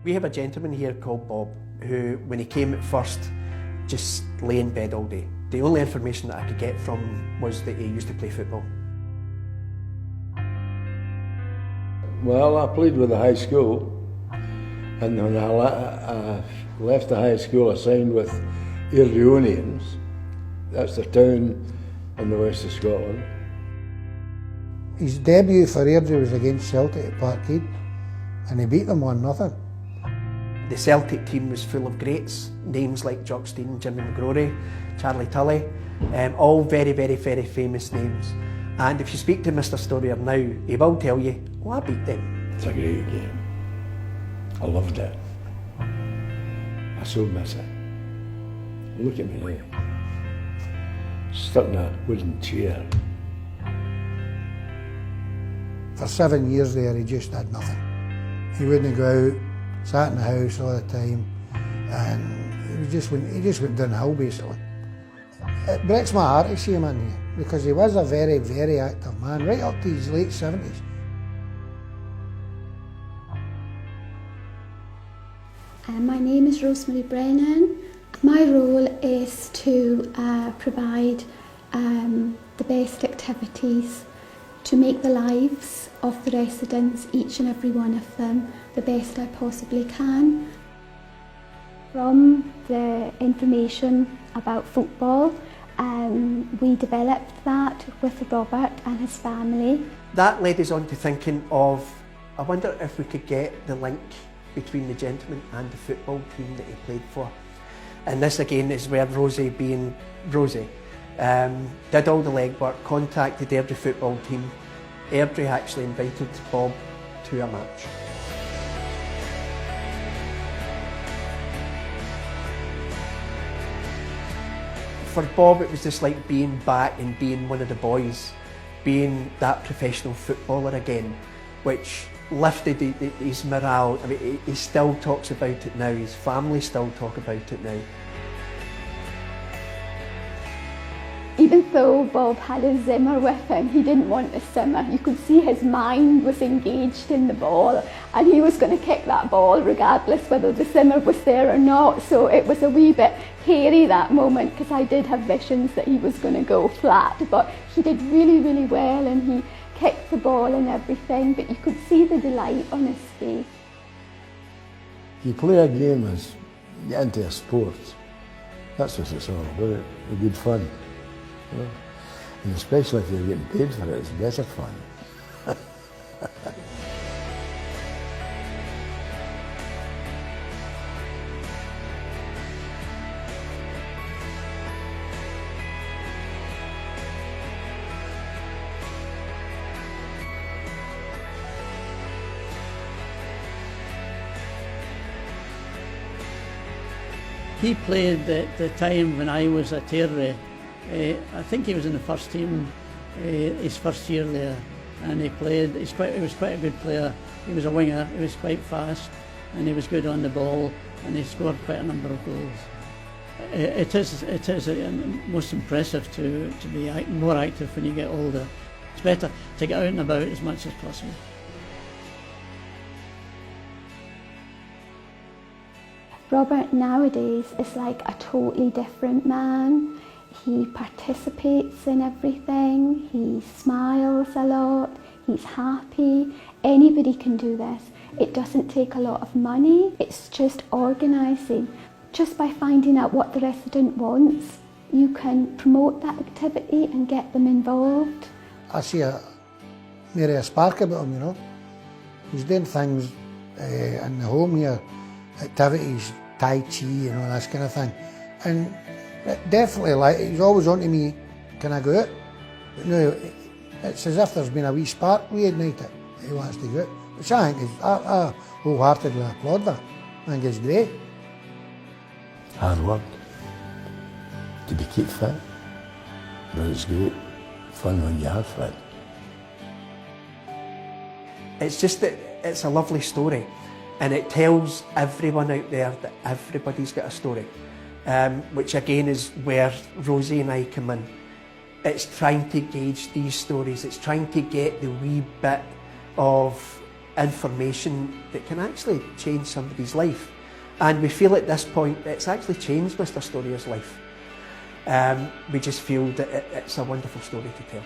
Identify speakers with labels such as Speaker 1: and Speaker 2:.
Speaker 1: We have a gentleman here called Bob who, when he came at first, just lay in bed all day. The only information that I could get from him was that he used to play football.
Speaker 2: Well, I played with the high school, and when I left the high school I signed with Airdrie. That's the town in the west of Scotland.
Speaker 3: His debut for Airdrie was against Celtic at Parkhead, and he beat them 1-0.
Speaker 1: The Celtic team was full of greats, names like Jock Stein, Jimmy McGrory, Charlie Tully, all very, very, very famous names. And if you speak to Mr. Storier now, he will tell you, oh, I beat them.
Speaker 2: It's a great game. I loved it. I so miss it. Look at me now. Stuck in a wooden chair.
Speaker 3: For 7 years there, he just had nothing. He wouldn't go out, sat in the house all the time, and he just went downhill basically. It breaks my heart to see him in here, because he was a very, very active man, right up to his late 70s.
Speaker 4: My name is Rosemary Brennan. My role is to provide the best activities to make the lives of the residents, each and every one of them, the best I possibly can. From the information about football, we developed that with Robert and his family.
Speaker 1: That led us on to thinking of, I wonder if we could get the link between the gentleman and the football team that he played for. And this again is where Rosie, being Rosie, did all the legwork, contacted the Airdrie football team. Airdrie actually invited Bob to a match. For Bob, it was just like being back and being one of the boys, being that professional footballer again, which lifted his morale. I mean, he still talks about it now, his family still talk about it now.
Speaker 4: Even though Bob had a Zimmer with him, he didn't want a simmer. You could see his mind was engaged in the ball, and he was going to kick that ball regardless whether the simmer was there or not. So it was a wee bit hairy that moment, because I did have visions that he was going to go flat, but he did really, really well, and he kicked the ball and everything, but you could see the delight on his face.
Speaker 2: You play a game as you get into a sport. That's what it's all about, the good fun. You know? And especially if you're getting paid for it, it's better fun.
Speaker 5: He played at the time when I was at Airdrie. I think he was in the first team his first year there, and he played. He was quite a good player. He was a winger. He was quite fast, and he was good on the ball, and he scored quite a number of goals. It is most impressive to be more active when you get older. It's better to get out and about as much as possible.
Speaker 4: Robert nowadays is like a totally different man. He participates in everything, he smiles a lot, he's happy. Anybody can do this. It doesn't take a lot of money, it's just organising. Just by finding out what the resident wants, you can promote that activity and get them involved.
Speaker 3: I see maybe a spark about him, you know. He's doing things in the home here, activities, Tai Chi and all this kind of thing. And definitely, like, he's always on to me, can I go out? But no, it's as if there's been a wee spark reignited. He wants to go out, which I think is, I wholeheartedly applaud that. I think it's great.
Speaker 2: Hard work to be keep fit, but it's great fun when you are fit.
Speaker 1: It's just that it's a lovely story, and it tells everyone out there that everybody's got a story, which again is where Rosie and I come in. It's trying to gauge these stories, it's trying to get the wee bit of information that can actually change somebody's life. And we feel at this point it's actually changed Mr. Storier's life. We just feel that it's a wonderful story to tell.